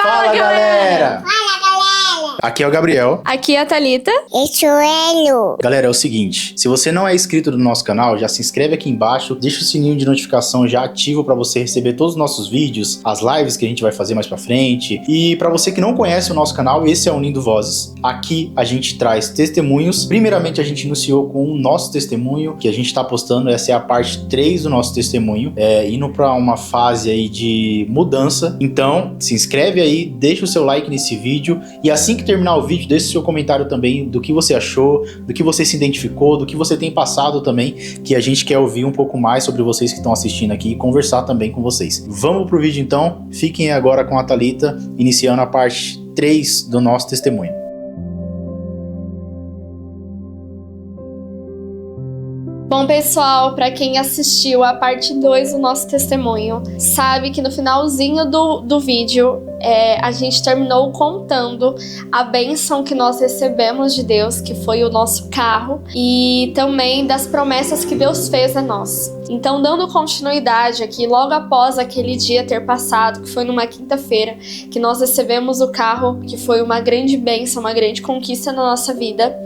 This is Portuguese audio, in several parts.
Fala, galera! Aqui é o Gabriel. Aqui é a Thalita. Eu sou Elo. Galera, é o seguinte, se você não é inscrito no nosso canal, já se inscreve aqui embaixo, deixa o sininho de notificação já ativo para você receber todos os nossos vídeos, as lives que a gente vai fazer mais pra frente. E para você que não conhece o nosso canal, esse é o Unindo Vozes. Aqui a gente traz testemunhos. Primeiramente a gente iniciou com o nosso testemunho, que a gente tá postando, essa é a parte 3 do nosso testemunho, indo para uma fase aí de mudança. Então, se inscreve aí, deixa o seu like nesse vídeo e assim que terminar o vídeo, deixe seu comentário também do que você achou, do que você se identificou, do que você tem passado também, que a gente quer ouvir um pouco mais sobre vocês que estão assistindo aqui e conversar também com vocês. Vamos pro vídeo então, fiquem agora com a Thalita, iniciando a parte 3 do nosso testemunho. Bom, pessoal, para quem assistiu a parte 2 do nosso testemunho, sabe que no finalzinho do vídeo a gente terminou contando a bênção que nós recebemos de Deus, que foi o nosso carro, e também das promessas que Deus fez a nós. Então, dando continuidade aqui, logo após aquele dia ter passado, que foi numa quinta-feira, que nós recebemos o carro, que foi uma grande bênção, uma grande conquista na nossa vida,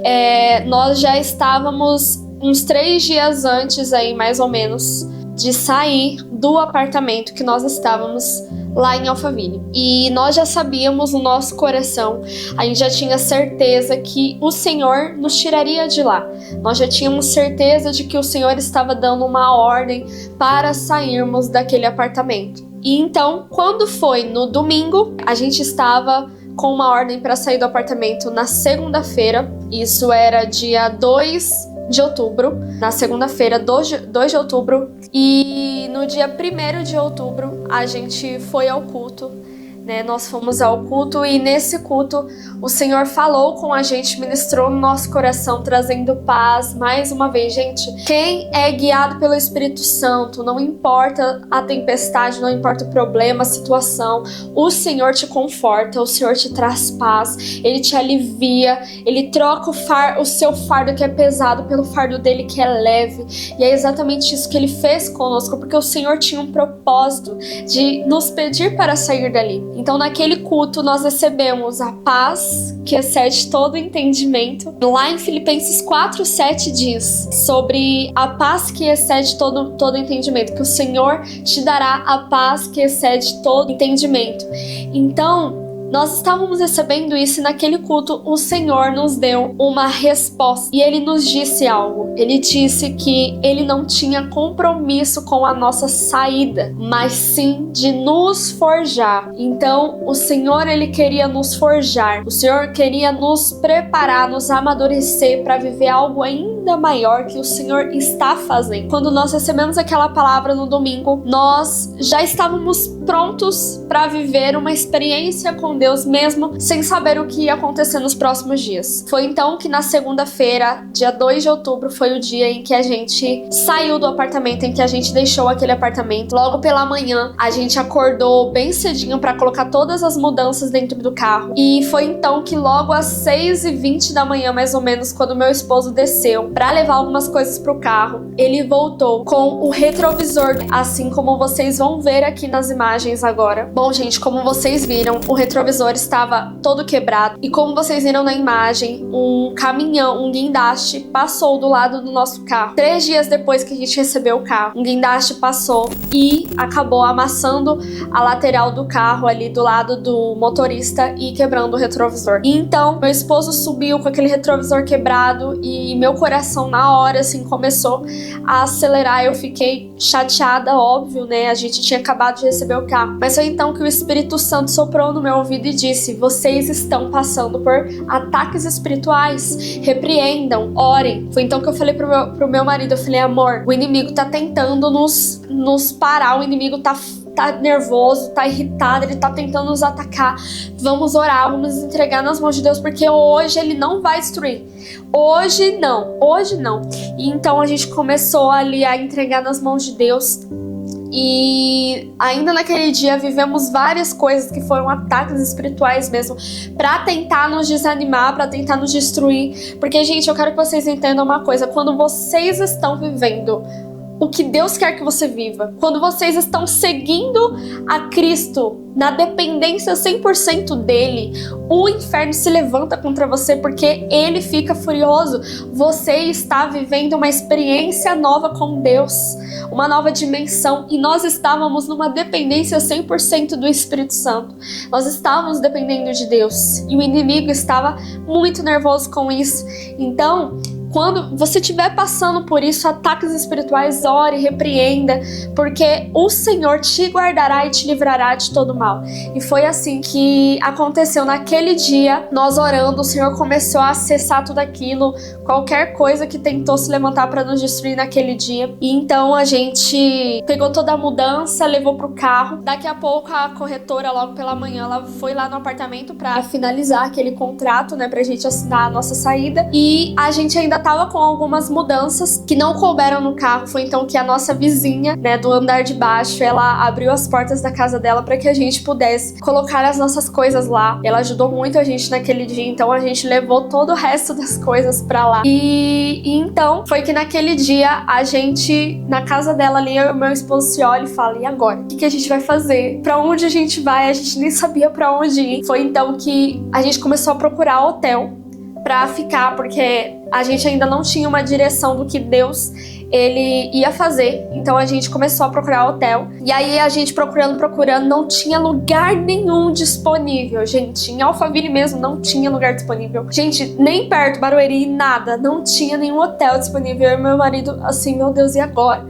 nós já estávamos uns 3 dias antes aí, mais ou menos, de sair do apartamento que nós estávamos lá em Alphaville. E nós já sabíamos no nosso coração, a gente já tinha certeza que o Senhor nos tiraria de lá. Nós já tínhamos certeza de que o Senhor estava dando uma ordem para sairmos daquele apartamento. E então, quando foi no domingo, a gente estava com uma ordem para sair do apartamento na segunda-feira. Isso era dia 2 de outubro, na segunda-feira, 2 de outubro, e no dia 1º de outubro a gente foi ao culto, né? Nós fomos ao culto e nesse culto o Senhor falou com a gente, ministrou no nosso coração, trazendo paz. Mais uma vez, gente, quem é guiado pelo Espírito Santo, não importa a tempestade, não importa o problema, a situação, o Senhor te conforta, o Senhor te traz paz, Ele te alivia, Ele troca o seu fardo que é pesado pelo fardo dele que é leve. E é exatamente isso que Ele fez conosco, porque o Senhor tinha um propósito de nos pedir para sair dali. Então, naquele culto, nós recebemos a paz que excede todo entendimento. Lá em Filipenses 4:7 diz sobre a paz que excede todo entendimento, que o Senhor te dará a paz que excede todo entendimento. Então, nós estávamos recebendo isso e naquele culto o Senhor nos deu uma resposta e Ele nos disse algo. Ele disse que Ele não tinha compromisso com a nossa saída, mas sim de nos forjar. Então o Senhor, Ele queria nos forjar, o Senhor queria nos preparar, nos amadurecer para viver algo ainda maior que o Senhor está fazendo. Quando nós recebemos aquela palavra no domingo, nós já estávamos prontos para viver uma experiência com Deus mesmo sem saber o que ia acontecer nos próximos dias. Foi então que na segunda-feira, dia 2 de outubro, foi o dia em que a gente saiu do apartamento, em que a gente deixou aquele apartamento. Logo pela manhã, a gente acordou bem cedinho para colocar todas as mudanças dentro do carro. E foi então que logo às 6h20 da manhã, mais ou menos, quando meu esposo desceu para levar algumas coisas pro carro, ele voltou com o retrovisor, assim como vocês vão ver aqui nas imagens agora. Bom, gente, como vocês viram, o retrovisor estava todo quebrado e como vocês viram na imagem, um caminhão, um guindaste passou do lado do nosso carro. 3 dias depois que a gente recebeu o carro, um guindaste passou e acabou amassando a lateral do carro ali do lado do motorista e quebrando o retrovisor. E então, meu esposo subiu com aquele retrovisor quebrado e meu coração na hora assim começou a acelerar. Eu fiquei chateada, óbvio, né? A gente tinha acabado de receber o carro. Mas foi então que o Espírito Santo soprou no meu ouvido e disse: vocês estão passando por ataques espirituais, repreendam, orem. Foi então que eu falei pro meu marido, eu falei: amor, o inimigo tá tentando nos parar, o inimigo tá nervoso, tá irritado, ele tá tentando nos atacar. Vamos orar, vamos nos entregar nas mãos de Deus, porque hoje ele não vai destruir. Hoje não. E então a gente começou ali a entregar nas mãos de Deus. E ainda naquele dia vivemos várias coisas que foram ataques espirituais mesmo, pra tentar nos desanimar, pra tentar nos destruir. Porque, gente, eu quero que vocês entendam uma coisa: quando vocês estão vivendo o que Deus quer que você viva. Quando vocês estão seguindo a Cristo na dependência 100% dele, o inferno se levanta contra você porque ele fica furioso. Você está vivendo uma experiência nova com Deus, uma nova dimensão, e nós estávamos numa dependência 100% do Espírito Santo. Nós estávamos dependendo de Deus e o inimigo estava muito nervoso com isso. Então, quando você estiver passando por isso, ataques espirituais, ore, repreenda, porque o Senhor te guardará e te livrará de todo mal. E foi assim que aconteceu naquele dia, nós orando, o Senhor começou a cessar tudo aquilo, qualquer coisa que tentou se levantar para nos destruir naquele dia. E então a gente pegou toda a mudança, levou pro carro. Daqui a pouco a corretora, logo pela manhã, ela foi lá no apartamento para finalizar aquele contrato, né, pra gente assinar a nossa saída. E a gente ainda tava com algumas mudanças que não couberam no carro. Foi então que a nossa vizinha, né, do andar de baixo, ela abriu as portas da casa dela para que a gente pudesse colocar as nossas coisas lá. Ela ajudou muito a gente naquele dia, então a gente levou todo o resto das coisas para lá. E então foi que naquele dia a gente, na casa dela ali, o meu esposo se olha e fala: e agora? O que a gente vai fazer? Pra onde a gente vai? A gente nem sabia pra onde ir. Foi então que a gente começou a procurar hotel pra ficar, porque a gente ainda não tinha uma direção do que Deus ele ia fazer. Então a gente começou a procurar hotel. E aí a gente procurando, não tinha lugar nenhum disponível, gente. Em Alphaville mesmo não tinha lugar disponível. Gente, nem perto, Barueri, nada. Não tinha nenhum hotel disponível. Eu e meu marido, assim, meu Deus, e agora?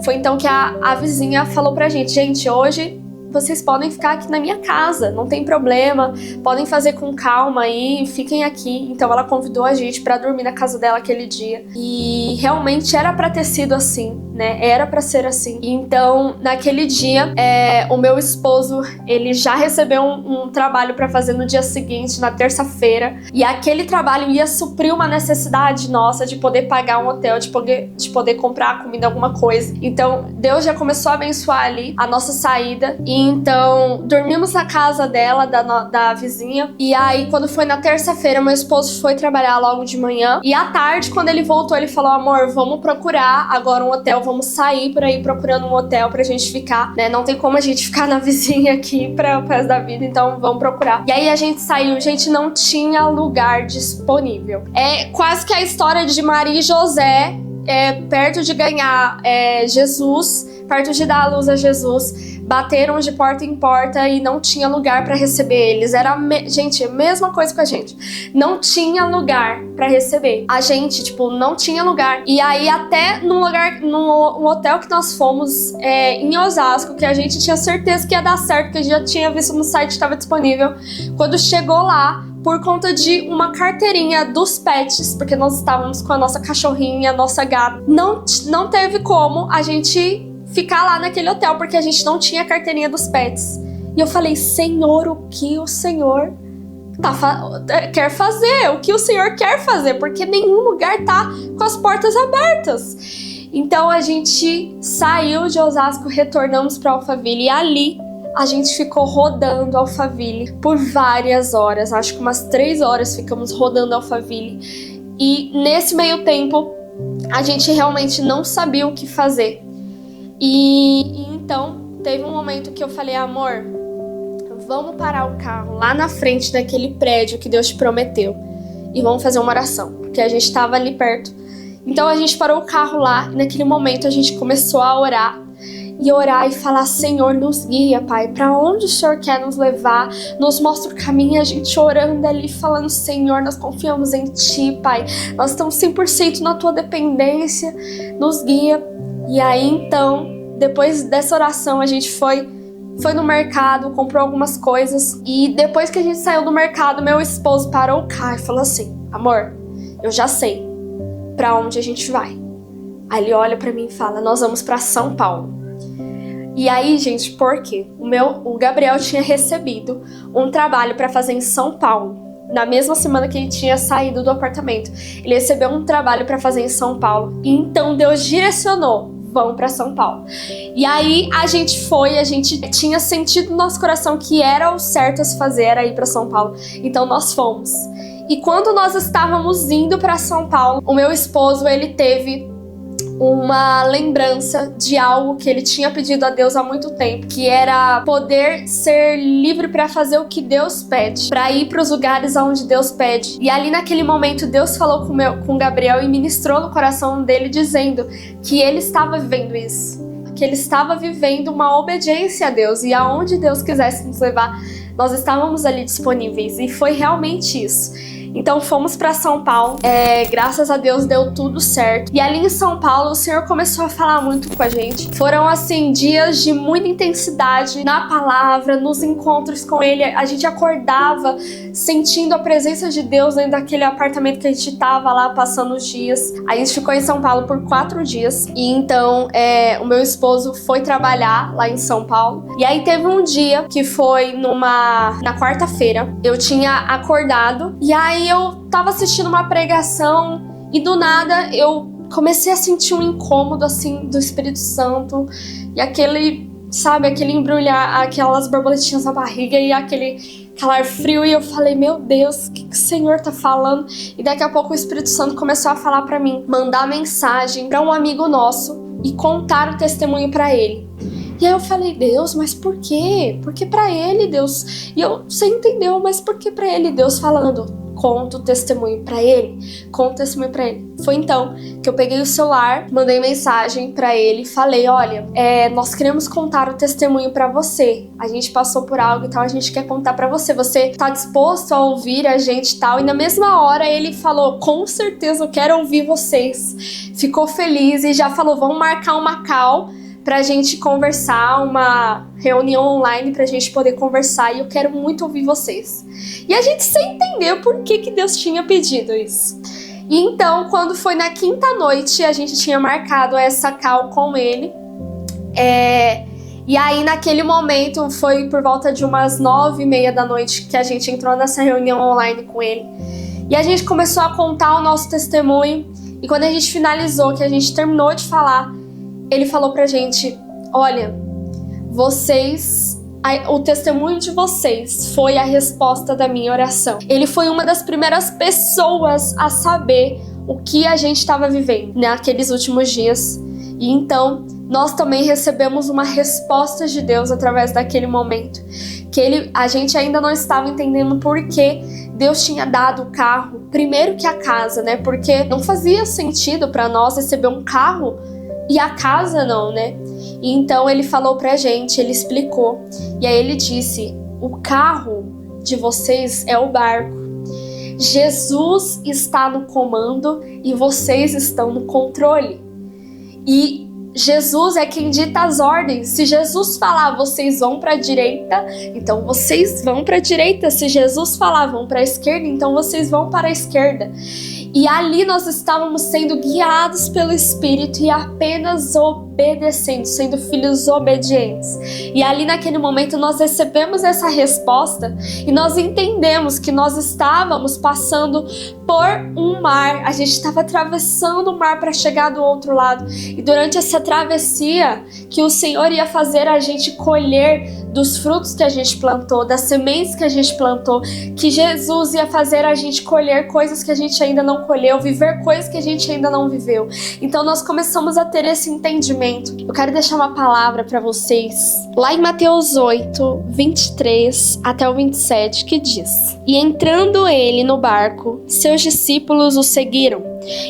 Foi então que a vizinha falou pra gente: gente, hoje vocês podem ficar aqui na minha casa, não tem problema, podem fazer com calma aí, fiquem aqui. Então ela convidou a gente pra dormir na casa dela aquele dia. E realmente era pra ter sido assim, né? Era pra ser assim. Então, naquele dia, o meu esposo, ele já recebeu um trabalho pra fazer no dia seguinte, na terça-feira. E aquele trabalho ia suprir uma necessidade nossa de poder pagar um hotel, de poder comprar comida, alguma coisa. Então, Deus já começou a abençoar ali a nossa saída. E então, dormimos na casa dela, da vizinha. E aí, quando foi na terça-feira, meu esposo foi trabalhar logo de manhã. E à tarde, quando ele voltou, ele falou: amor, vamos procurar agora um hotel. Vamos sair por aí procurando um hotel pra gente ficar, né? Não tem como a gente ficar na vizinha aqui para o resto da vida, então vamos procurar. E aí a gente saiu, gente, não tinha lugar disponível. É quase que a história de Maria e José, perto de ganhar Jesus, perto de dar a luz a Jesus, bateram de porta em porta e não tinha lugar pra receber eles. Gente, a mesma coisa com a gente. Não tinha lugar pra receber. A gente, não tinha lugar. E aí até num hotel que nós fomos em Osasco, que a gente tinha certeza que ia dar certo, que a gente já tinha visto no site que estava disponível. Quando chegou lá, por conta de uma carteirinha dos pets, porque nós estávamos com a nossa cachorrinha, a nossa gata, não teve como a gente ficar lá naquele hotel, porque a gente não tinha a carteirinha dos pets. E eu falei: Senhor, o que o Senhor quer fazer? O que o Senhor quer fazer? Porque nenhum lugar tá com as portas abertas. Então a gente saiu de Osasco, retornamos para Alphaville, e ali a gente ficou rodando Alphaville por várias horas. Acho que umas 3 horas ficamos rodando Alphaville. E nesse meio tempo, a gente realmente não sabia o que fazer. E então, teve um momento que eu falei: amor, vamos parar o carro lá na frente daquele prédio que Deus te prometeu e vamos fazer uma oração, porque a gente estava ali perto. Então a gente parou o carro lá e naquele momento a gente começou a orar e falar: Senhor, nos guia, Pai, para onde o Senhor quer nos levar, nos mostra o caminho. A gente orando ali, falando: Senhor, nós confiamos em Ti, Pai, nós estamos 100% na Tua dependência, nos guia. E aí então, depois dessa oração, a gente foi no mercado, comprou algumas coisas, e depois que a gente saiu do mercado, meu esposo parou o carro e falou assim: amor, eu já sei pra onde a gente vai. Aí ele olha pra mim e fala: nós vamos pra São Paulo. E aí, gente, por quê? O Gabriel tinha recebido um trabalho pra fazer em São Paulo. Na mesma semana que ele tinha saído do apartamento, ele recebeu um trabalho pra fazer em São Paulo. E então Deus direcionou: vão pra São Paulo. E aí a gente tinha sentido no nosso coração que era o certo a se fazer, era ir pra São Paulo. Então nós fomos. E quando nós estávamos indo pra São Paulo, o meu esposo, ele teve uma lembrança de algo que ele tinha pedido a Deus há muito tempo, que era poder ser livre para fazer o que Deus pede, para ir para os lugares aonde Deus pede. E ali naquele momento Deus falou com Gabriel e ministrou no coração dele dizendo que ele estava vivendo isso, que ele estava vivendo uma obediência a Deus, e aonde Deus quisesse nos levar, nós estávamos ali disponíveis, e foi realmente isso. Então fomos para São Paulo, graças a Deus deu tudo certo. E ali em São Paulo o Senhor começou a falar muito com a gente. Foram assim dias de muita intensidade na palavra, nos encontros com Ele. A gente acordava sentindo a presença de Deus dentro daquele apartamento que a gente tava lá passando os dias. A gente ficou em São Paulo por 4 dias. E então o meu esposo foi trabalhar lá em São Paulo. E aí teve um dia que foi na quarta-feira. Eu tinha acordado e aí eu tava assistindo uma pregação e do nada eu comecei a sentir um incômodo assim do Espírito Santo e aquele embrulhar, aquelas borboletinhas na barriga e aquele ar frio, e eu falei, meu Deus, o que o Senhor tá falando? E daqui a pouco o Espírito Santo começou a falar pra mim, mandar mensagem pra um amigo nosso e contar o testemunho pra ele. E aí eu falei, Deus, mas por quê? Por que pra ele, Deus? E você entendeu, mas por que pra ele, Deus falando? Conta o testemunho pra ele, conta o testemunho pra ele. Foi então que eu peguei o celular, mandei mensagem pra ele e falei, olha, nós queremos contar o testemunho pra você. A gente passou por algo e tal, a gente quer contar pra você. Você tá disposto a ouvir a gente e tal? E na mesma hora ele falou, com certeza eu quero ouvir vocês. Ficou feliz e já falou, vamos marcar uma call pra gente conversar, uma reunião online pra gente poder conversar, e eu quero muito ouvir vocês. E a gente sem entender por que Deus tinha pedido isso. E então, quando foi na quinta noite, a gente tinha marcado essa call com ele. E aí, naquele momento, foi por volta de umas 9:30 da noite que a gente entrou nessa reunião online com ele. E a gente começou a contar o nosso testemunho. E quando a gente finalizou, que a gente terminou de falar, ele falou pra gente, olha, o testemunho de vocês foi a resposta da minha oração. Ele foi uma das primeiras pessoas a saber o que a gente estava vivendo naqueles últimos dias. E então, nós também recebemos uma resposta de Deus através daquele momento. A gente ainda não estava entendendo por que Deus tinha dado o carro primeiro que a casa, né? Porque não fazia sentido para nós receber um carro e a casa não, né? E então ele falou pra gente, ele explicou. E aí ele disse, o carro de vocês é o barco. Jesus está no comando e vocês estão no controle. E Jesus é quem dita as ordens. Se Jesus falar, vocês vão para a direita, então vocês vão para a direita. Se Jesus falar, vão para a esquerda, então vocês vão para a esquerda. E ali nós estávamos sendo guiados pelo Espírito e apenas obedecendo, sendo filhos obedientes. E ali naquele momento nós recebemos essa resposta e nós entendemos que nós estávamos passando por um mar. A gente estava atravessando o mar para chegar do outro lado. E durante essa travessia que o Senhor ia fazer a gente colher dos frutos que a gente plantou, das sementes que a gente plantou, que Jesus ia fazer a gente colher coisas que a gente ainda não colheu, viver coisas que a gente ainda não viveu. Então nós começamos a ter esse entendimento. Eu quero deixar uma palavra para vocês, lá em Mateus 8, 23 até o 27, que diz: E entrando ele no barco, seus discípulos o seguiram.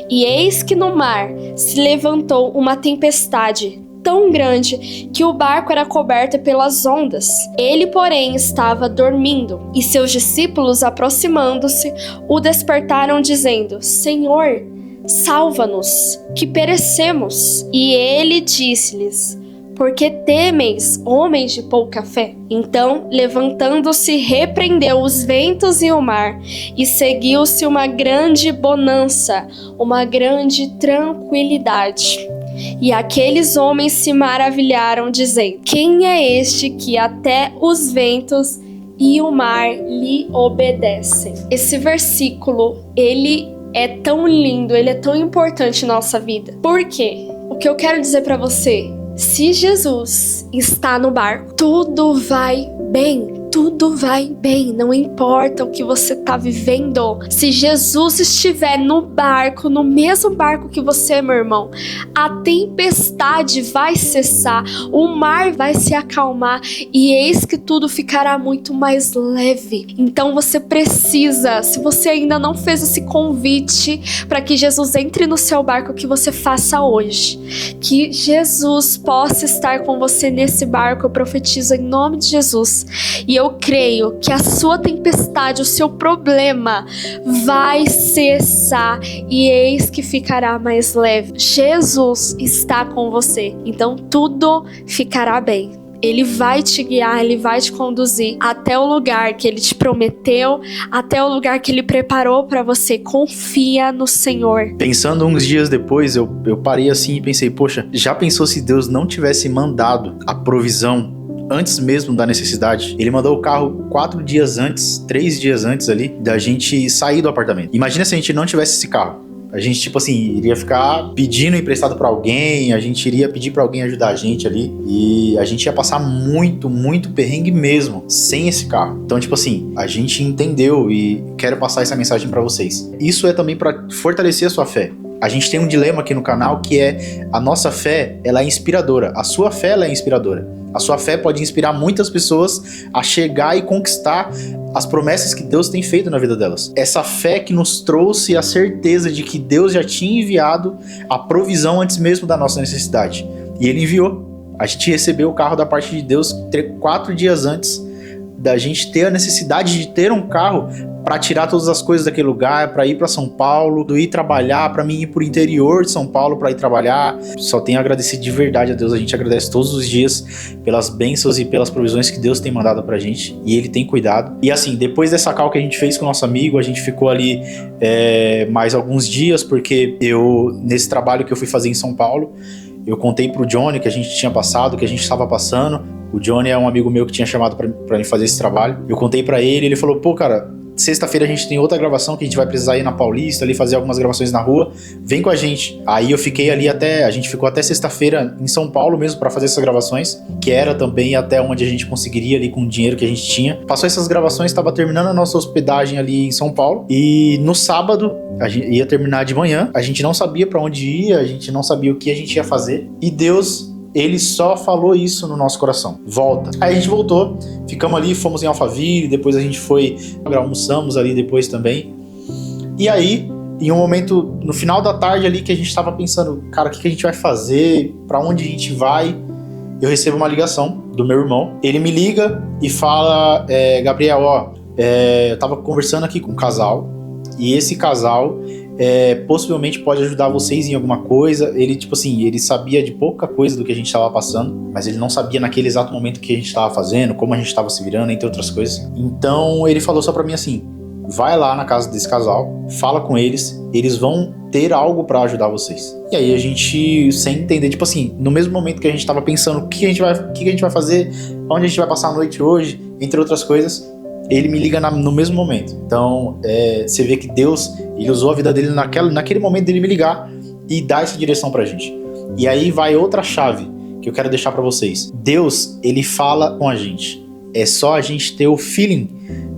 E eis que no mar se levantou uma tempestade tão grande que o barco era coberto pelas ondas. Ele, porém, estava dormindo. E seus discípulos, aproximando-se, o despertaram, dizendo: Senhor, salva-nos, que perecemos. E ele disse-lhes: Por que temeis, homens de pouca fé? Então, levantando-se, repreendeu os ventos e o mar, e seguiu-se uma grande bonança, uma grande tranquilidade. E aqueles homens se maravilharam, dizendo: Quem é este que até os ventos e o mar lhe obedecem? Esse versículo, ele é tão lindo, ele é tão importante na nossa vida. Por quê? O que eu quero dizer para você: se Jesus está no barco, tudo vai bem. tudo vai bem, não importa o que você está vivendo. Se Jesus estiver no barco, no mesmo barco que você, meu irmão, a tempestade vai cessar, o mar vai se acalmar e eis que tudo ficará muito mais leve. Então você precisa, se você ainda não fez esse convite para que Jesus entre no seu barco, que você faça hoje. Que Jesus possa estar com você nesse barco, eu profetizo em nome de Jesus. E eu creio que a sua tempestade, o seu problema vai cessar e eis que ficará mais leve. Jesus está com você, então tudo ficará bem. Ele vai te guiar, Ele vai te conduzir até o lugar que Ele te prometeu, até o lugar que Ele preparou para você. Confia no Senhor. Pensando uns dias depois, eu parei assim e pensei, poxa, já pensou se Deus não tivesse mandado a provisão antes mesmo da necessidade? Ele mandou o carro 4 dias antes, 3 dias antes ali, da gente sair do apartamento. Imagina se a gente não tivesse esse carro. A gente, tipo assim, iria ficar pedindo emprestado pra alguém, a gente iria pedir pra alguém ajudar a gente ali, e a gente ia passar muito, muito perrengue mesmo, sem esse carro. Então, tipo assim, a gente entendeu e quero passar essa mensagem pra vocês. Isso é também pra fortalecer a sua fé. A gente tem um dilema aqui no canal que é a nossa fé, ela é inspiradora. A sua fé, ela é inspiradora. A sua fé pode inspirar muitas pessoas a chegar e conquistar as promessas que Deus tem feito na vida delas. Essa fé que nos trouxe a certeza de que Deus já tinha enviado a provisão antes mesmo da nossa necessidade. E Ele enviou. A gente recebeu o carro da parte de Deus 4 dias antes da gente ter a necessidade de ter um carro para tirar todas as coisas daquele lugar, para ir para São Paulo, ir trabalhar, para mim ir pro interior de São Paulo para ir trabalhar. Só tenho a agradecer de verdade a Deus. A gente agradece todos os dias pelas bênçãos e pelas provisões que Deus tem mandado pra gente, e Ele tem cuidado. E assim, depois dessa call que a gente fez com o nosso amigo, a gente ficou ali mais alguns dias, porque nesse trabalho que eu fui fazer em São Paulo, eu contei pro Johnny que a gente tinha passado, que a gente estava passando. O Johnny é um amigo meu que tinha chamado pra mim fazer esse trabalho. Eu contei pra ele, ele falou, pô, cara, sexta-feira a gente tem outra gravação que a gente vai precisar ir na Paulista, ali fazer algumas gravações na rua, vem com a gente. Aí eu fiquei ali a gente ficou até sexta-feira em São Paulo mesmo pra fazer essas gravações, que era também até onde a gente conseguiria ali com o dinheiro que a gente tinha. Passou essas gravações, estava terminando a nossa hospedagem ali em São Paulo, e no sábado a gente ia terminar de manhã, a gente não sabia pra onde ia, a gente não sabia o que a gente ia fazer, e Deus, Ele só falou isso no nosso coração: volta. Aí a gente voltou, ficamos ali, fomos em Alphaville, depois a gente foi, almoçamos ali depois também. E aí, em um momento, no final da tarde ali, que a gente tava pensando, cara, o que a gente vai fazer? Pra onde a gente vai? Eu recebo uma ligação do meu irmão. Ele me liga e fala, Gabriel, eu tava conversando aqui com um casal, e esse casal possivelmente pode ajudar vocês em alguma coisa. Ele, tipo assim, ele sabia de pouca coisa do que a gente estava passando, mas ele não sabia naquele exato momento o que a gente estava fazendo, como a gente estava se virando, entre outras coisas. Então ele falou só pra mim assim: vai lá na casa desse casal, fala com eles, eles vão ter algo pra ajudar vocês. E aí a gente, sem entender, tipo assim, no mesmo momento que a gente tava pensando o que a gente vai fazer, onde a gente vai passar a noite hoje, entre outras coisas, ele me liga no mesmo momento. Então, você vê que Deus, Ele usou a vida dele naquele momento dele me ligar e dar essa direção pra gente. E aí vai outra chave que eu quero deixar pra vocês. Deus, Ele fala com a gente. É só a gente ter o feeling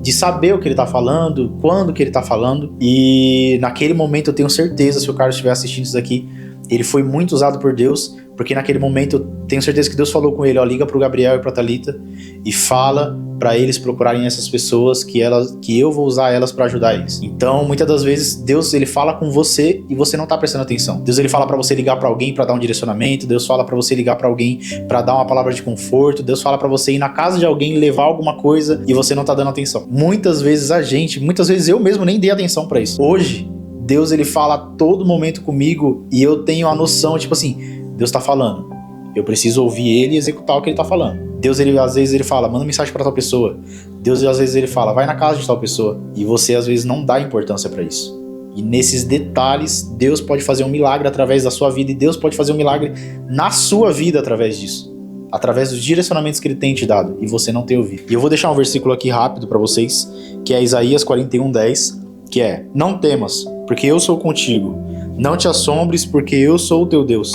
de saber o que Ele tá falando, quando que Ele tá falando. E naquele momento eu tenho certeza, se o Carlos estiver assistindo isso daqui, ele foi muito usado por Deus, porque naquele momento eu tenho certeza que Deus falou com ele: liga pro Gabriel e pra Thalita e fala pra eles procurarem essas pessoas que eu vou usar elas pra ajudar eles. Então, muitas das vezes, Deus, Ele fala com você e você não tá prestando atenção. Deus, Ele fala pra você ligar pra alguém pra dar um direcionamento. Deus fala pra você ligar pra alguém pra dar uma palavra de conforto. Deus fala pra você ir na casa de alguém levar alguma coisa e você não tá dando atenção. Muitas vezes eu mesmo nem dei atenção pra isso. Hoje, Deus, Ele fala a todo momento comigo e eu tenho a noção, tipo assim, Deus tá falando, eu preciso ouvir Ele e executar o que Ele tá falando. Deus, às vezes Ele fala, manda mensagem pra tal pessoa. Deus, às vezes Ele fala, vai na casa de tal pessoa. E você, às vezes, não dá importância pra isso. E nesses detalhes, Deus pode fazer um milagre através da sua vida, e Deus pode fazer um milagre na sua vida através disso. Através dos direcionamentos que Ele tem te dado, e você não tem ouvido. E eu vou deixar um versículo aqui rápido pra vocês, que é Isaías 41:10, que é: não temas, porque eu sou contigo. Não te assombres, porque eu sou o teu Deus.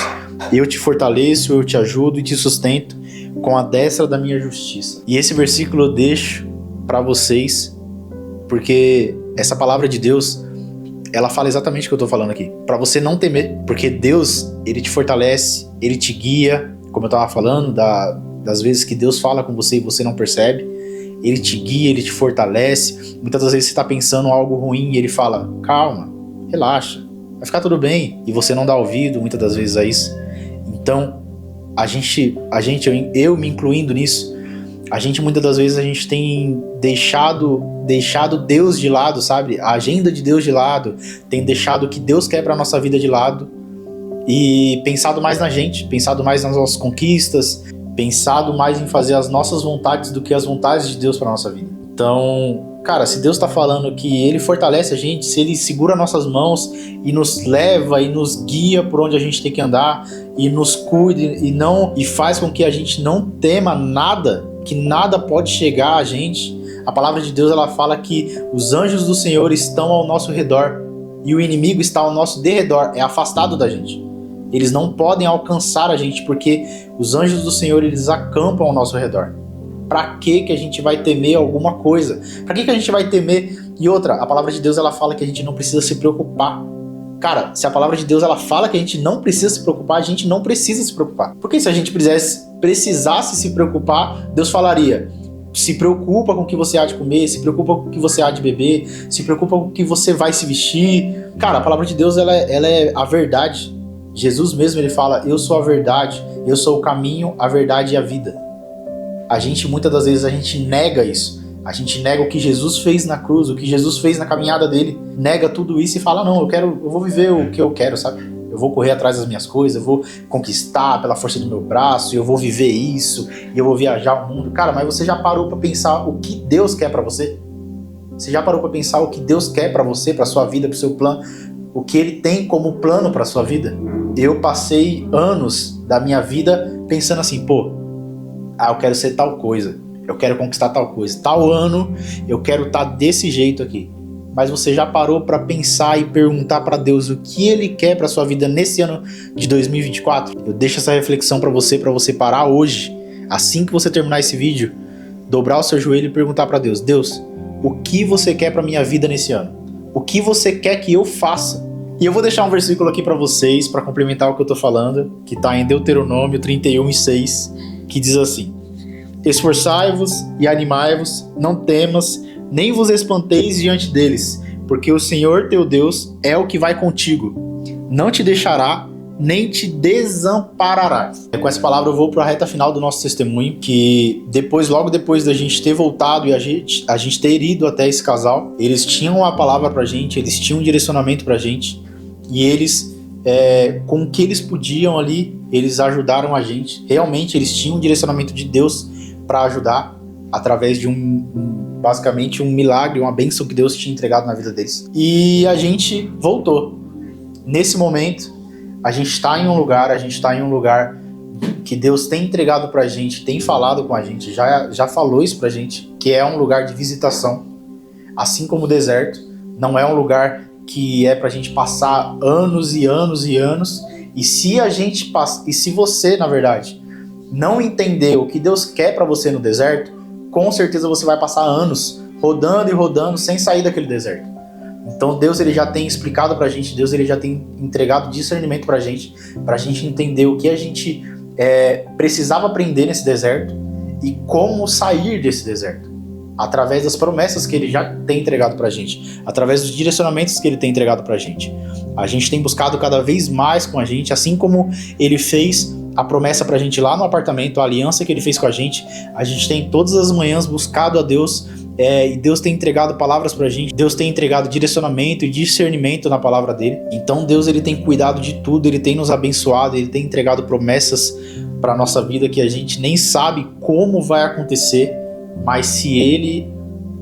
Eu te fortaleço, eu te ajudo e te sustento com a destra da minha justiça. E esse versículo eu deixo para vocês, porque essa palavra de Deus, ela fala exatamente o que eu tô falando aqui. Para você não temer, porque Deus, ele te fortalece, ele te guia, como eu tava falando, das vezes que Deus fala com você e você não percebe. Ele te guia, ele te fortalece. Muitas das vezes você tá pensando algo ruim e ele fala, calma, relaxa, vai ficar tudo bem. E você não dá ouvido muitas das vezes a isso. Então, eu me incluindo nisso, muitas das vezes a gente tem deixado Deus de lado, sabe? A agenda de Deus de lado, tem deixado o que Deus quer pra nossa vida de lado e pensado mais na gente, pensado mais nas nossas conquistas, pensado mais em fazer as nossas vontades do que as vontades de Deus pra nossa vida. Então, cara, se Deus tá falando que Ele fortalece a gente, se Ele segura nossas mãos e nos leva e nos guia por onde a gente tem que andar e nos cuida e faz com que a gente não tema nada, que nada pode chegar a gente. A palavra de Deus, ela fala que os anjos do Senhor estão ao nosso redor e o inimigo está ao nosso derredor, é afastado da gente. Eles não podem alcançar a gente porque os anjos do Senhor, eles acampam ao nosso redor. Pra que a gente vai temer alguma coisa? Pra que a gente vai temer? E outra, a palavra de Deus, ela fala que a gente não precisa se preocupar. Cara, se a palavra de Deus, ela fala que a gente não precisa se preocupar, a gente não precisa se preocupar. Porque se a gente precisasse se preocupar, Deus falaria, se preocupa com o que você há de comer, se preocupa com o que você há de beber, se preocupa com o que você vai se vestir. Cara, a palavra de Deus, ela é a verdade. Jesus mesmo, ele fala, eu sou a verdade, eu sou o caminho, a verdade e a vida. Muitas das vezes, a gente nega isso. A gente nega o que Jesus fez na cruz, o que Jesus fez na caminhada dele. Nega tudo isso e fala, não, eu vou viver o que eu quero, sabe? Eu vou correr atrás das minhas coisas, eu vou conquistar pela força do meu braço, eu vou viver isso, e eu vou viajar o mundo. Cara, mas você já parou pra pensar o que Deus quer pra você? Você já parou pra pensar o que Deus quer pra você, pra sua vida, pro seu plano? O que Ele tem como plano pra sua vida? Eu passei anos da minha vida pensando assim, eu quero ser tal coisa, eu quero conquistar tal coisa, tal ano eu quero estar desse jeito aqui. Mas você já parou para pensar e perguntar para Deus o que Ele quer para sua vida nesse ano de 2024? Eu deixo essa reflexão para você parar hoje, assim que você terminar esse vídeo, dobrar o seu joelho e perguntar para Deus, Deus, o que você quer para minha vida nesse ano? O que você quer que eu faça? E eu vou deixar um versículo aqui para vocês, para complementar o que eu tô falando, que tá em Deuteronômio 31:6, que diz assim, esforçai-vos e animai-vos, não temas, nem vos espanteis diante deles, porque o Senhor teu Deus é o que vai contigo, não te deixará, nem te desamparará. Com essa palavra eu vou para a reta final do nosso testemunho, que logo depois da gente ter voltado e a gente ter ido até esse casal, eles tinham a palavra pra gente, eles tinham um direcionamento pra gente, e eles, com o que eles podiam ali, eles ajudaram a gente. Realmente eles tinham um direcionamento de Deus para ajudar, através de basicamente um milagre, uma bênção que Deus tinha entregado na vida deles. E a gente voltou. Nesse momento, a gente está em um lugar que Deus tem entregado pra gente, tem falado com a gente, já falou isso pra gente, que é um lugar de visitação. Assim como o deserto, não é um lugar que é pra gente passar anos e anos e anos. E se você, na verdade, não entender o que Deus quer pra você no deserto, com certeza você vai passar anos rodando e rodando sem sair daquele deserto. Então Deus, ele já tem explicado pra gente, Deus, ele já tem entregado discernimento pra gente entender o que a gente precisava aprender nesse deserto e como sair desse deserto, através das promessas que ele já tem entregado pra gente, através dos direcionamentos que ele tem entregado pra gente. A gente tem buscado cada vez mais com a gente, assim como ele fez a promessa pra gente lá no apartamento, a aliança que ele fez com a gente tem todas as manhãs buscado a Deus, e Deus tem entregado palavras pra gente, Deus tem entregado direcionamento e discernimento na palavra dele. Então Deus, ele tem cuidado de tudo, ele tem nos abençoado, ele tem entregado promessas pra nossa vida que a gente nem sabe como vai acontecer, mas se ele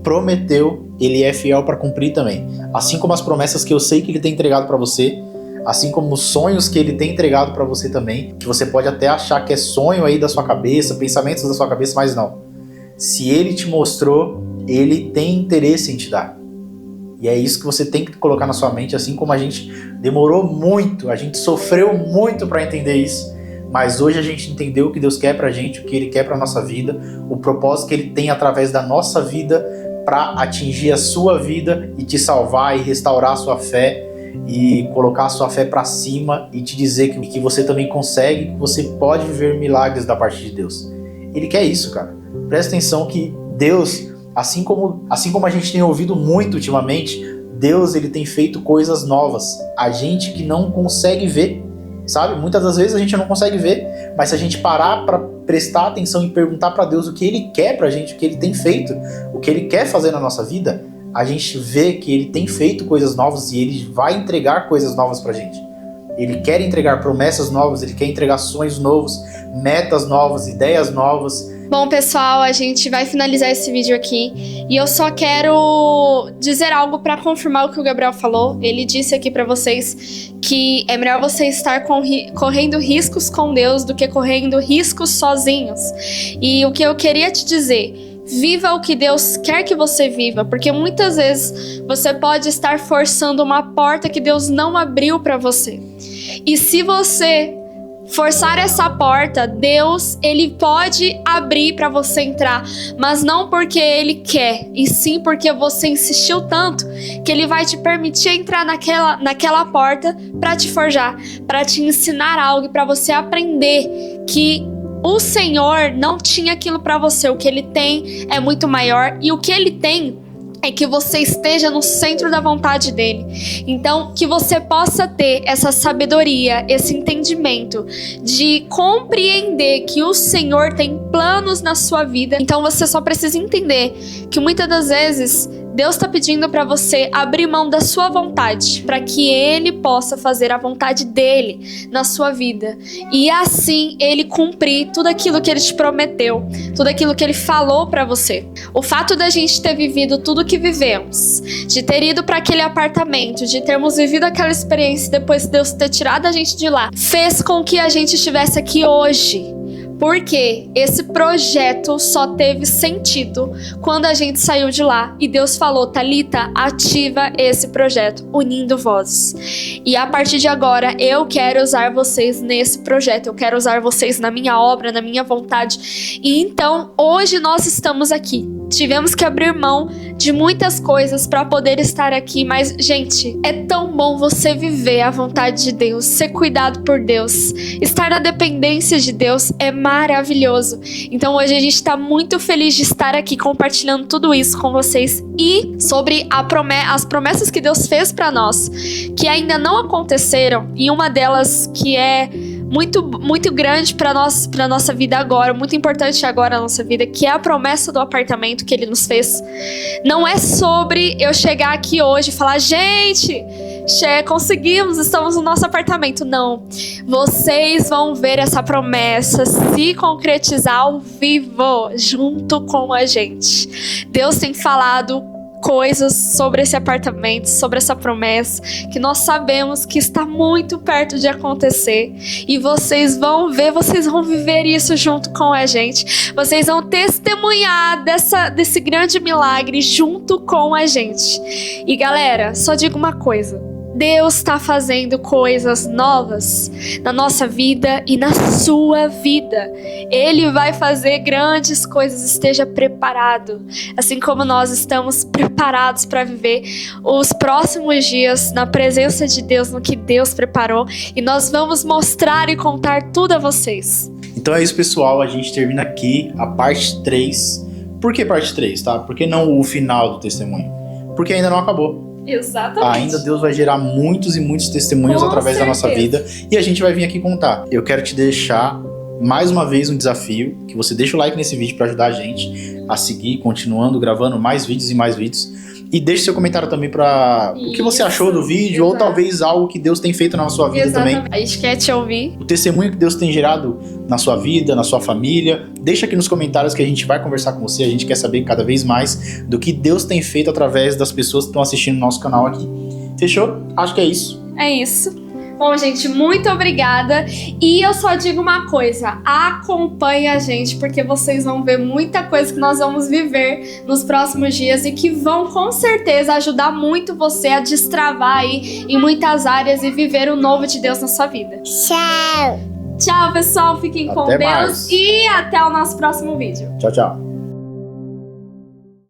prometeu, ele é fiel para cumprir também. Assim como as promessas que eu sei que ele tem entregado para você, assim como os sonhos que ele tem entregado para você também, que você pode até achar que é sonho aí da sua cabeça, pensamentos da sua cabeça, mas não. Se ele te mostrou, ele tem interesse em te dar. E é isso que você tem que colocar na sua mente, assim como a gente demorou muito, a gente sofreu muito para entender isso, mas hoje a gente entendeu o que Deus quer pra gente, o que Ele quer pra nossa vida, o propósito que Ele tem através da nossa vida para atingir a sua vida e te salvar e restaurar a sua fé e colocar a sua fé pra cima e te dizer que você também consegue, que você pode viver milagres da parte de Deus. Ele quer isso, cara. Presta atenção que Deus, assim como a gente tem ouvido muito ultimamente, Deus ele tem feito coisas novas. A gente que não consegue ver, sabe? Muitas das vezes a gente não consegue ver, mas se a gente parar para prestar atenção e perguntar para Deus o que Ele quer pra gente, o que Ele tem feito, o que Ele quer fazer na nossa vida, a gente vê que Ele tem feito coisas novas e Ele vai entregar coisas novas pra gente. Ele quer entregar promessas novas, Ele quer entregar sonhos novos, metas novas, ideias novas. Bom, pessoal, a gente vai finalizar esse vídeo aqui e eu só quero dizer algo para confirmar o que o Gabriel falou. Ele disse aqui para vocês que é melhor você estar correndo riscos com Deus do que correndo riscos sozinhos. E o que eu queria te dizer, viva o que Deus quer que você viva, porque muitas vezes você pode estar forçando uma porta que Deus não abriu para você. E se você forçar essa porta, Deus, Ele pode abrir para você entrar, mas não porque Ele quer, e sim porque você insistiu tanto que Ele vai te permitir entrar naquela porta para te forjar, para te ensinar algo, para você aprender que o Senhor não tinha aquilo para você. O que Ele tem é muito maior, e o que Ele tem é que você esteja no centro da vontade dele. Então, que você possa ter essa sabedoria, esse entendimento de compreender que o Senhor tem planos na sua vida. Então, você só precisa entender que muitas das vezes Deus está pedindo para você abrir mão da sua vontade, para que Ele possa fazer a vontade dele na sua vida. E assim Ele cumprir tudo aquilo que Ele te prometeu, tudo aquilo que Ele falou para você. O fato da gente ter vivido tudo que vivemos, de ter ido para aquele apartamento, de termos vivido aquela experiência depois de Deus ter tirado a gente de lá, fez com que a gente estivesse aqui hoje. Porque esse projeto só teve sentido quando a gente saiu de lá e Deus falou: Thalita, ativa esse projeto, unindo vozes. E a partir de agora eu quero usar vocês nesse projeto, eu quero usar vocês na minha obra, na minha vontade. E então hoje nós estamos aqui. Tivemos que abrir mão de muitas coisas para poder estar aqui, mas, gente, é tão bom você viver a vontade de Deus, ser cuidado por Deus, estar na dependência de Deus é maravilhoso. Então hoje a gente está muito feliz de estar aqui compartilhando tudo isso com vocês e sobre as promessas que Deus fez para nós, que ainda não aconteceram, e uma delas que é muito grande para nossa vida agora, muito importante agora na nossa vida, que é a promessa do apartamento que Ele nos fez. Não é sobre eu chegar aqui hoje e falar: gente, conseguimos, estamos no nosso apartamento. Não, vocês vão ver essa promessa se concretizar ao vivo, junto com a gente. Deus tem falado coisas sobre esse apartamento, sobre essa promessa, que nós sabemos que está muito perto de acontecer, e vocês vão ver, vocês vão viver isso junto com a gente, vocês vão testemunhar desse grande milagre junto com a gente. E galera, só digo uma coisa: Deus está fazendo coisas novas na nossa vida e na sua vida. Ele vai fazer grandes coisas, esteja preparado. Assim como nós estamos preparados para viver os próximos dias na presença de Deus, no que Deus preparou. E nós vamos mostrar e contar tudo a vocês. Então é isso, pessoal. A gente termina aqui a parte 3. Por que parte 3, tá? Por que não o final do testemunho? Porque ainda não acabou. Exatamente. Ainda Deus vai gerar muitos e muitos testemunhos através da nossa vida, e a gente vai vir aqui contar. Eu quero te deixar mais uma vez um desafio, que você deixa o like nesse vídeo para ajudar a gente a seguir, continuando, gravando mais vídeos e mais vídeos. E deixe seu comentário também para o que você achou do vídeo, ou talvez algo que Deus tem feito na sua vida também. A gente quer te ouvir. O testemunho que Deus tem gerado na sua vida, na sua família. Deixa aqui nos comentários que a gente vai conversar com você. A gente quer saber cada vez mais do que Deus tem feito através das pessoas que estão assistindo o nosso canal aqui. Fechou? Acho que é isso. É isso. Bom, gente, muito obrigada. E eu só digo uma coisa: acompanhe a gente, porque vocês vão ver muita coisa que nós vamos viver nos próximos dias e que vão com certeza ajudar muito você a destravar aí em muitas áreas e viver o novo de Deus na sua vida. Tchau. Tchau, pessoal. Fiquem com Até Deus mais. e até o nosso próximo vídeo. Tchau, tchau.